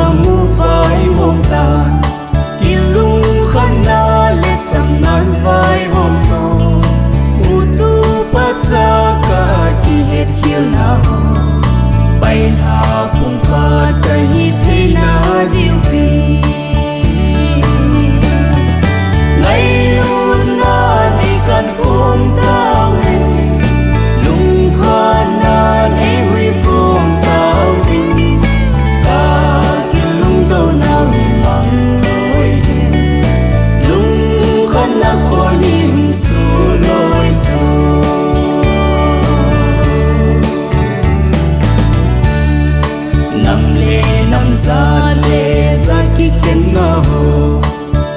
mu vai hôm tàn kia lung khăn na lệ sam nan vai hôm to u tu pa cha ka ki het khiel na ho bay na cùng khát cái thế na điều vì ngày hôm na này cần ôm tao hình lung khăn na này huy ôm tao hình ta kia lung đâu nào hi mang lối hình lung khăn na có niềm su lối dù nằm ra khi khen na hồ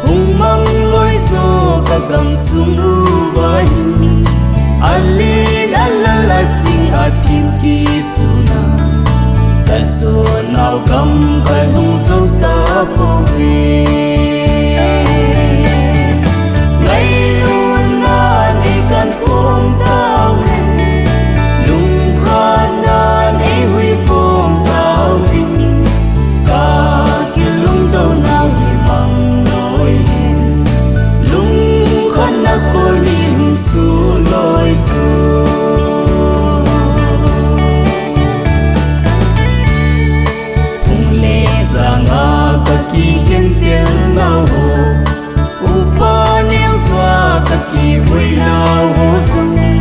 hùng mang lối gió cả cầm sung u vai alin alala ching a thim ki chuna ta so nào gam kai hung dâu ta po ve ngày luôn na này cần ôm tao hình lung khan na này huy ôm tao hình cả kia lung đâu nào hi mang lối hình lung khan na có niềm su lối dù thùng lệ ra ngã cả kỳ khen tiếng nào hồ upa neo xoa cả kỳ vui nào hồ sông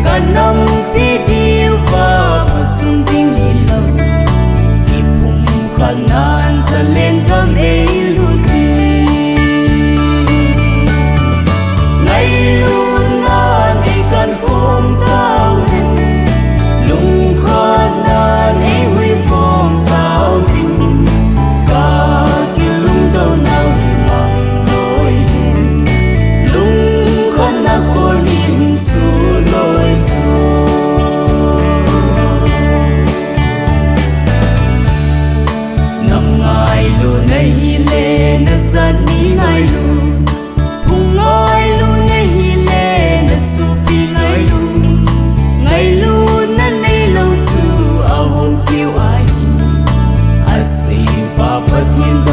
cả năm biết yêu và một chung tình hi lâu kỳ phùng khăn nan ra lên cam ấy lưu đi ngày luôn na này cần ôm tao hình lung khan na này huy ôm tao hình cả kia lung đâu nào hi mang lối hình lung khan na có niềm su lối dù năm ngày luôn này hi lệ na san ni ngày luôn hùng ngày luôn này hi lệ na su pi ngày luôn na này lâu chu a hôm kêu ai a si pa phát thiên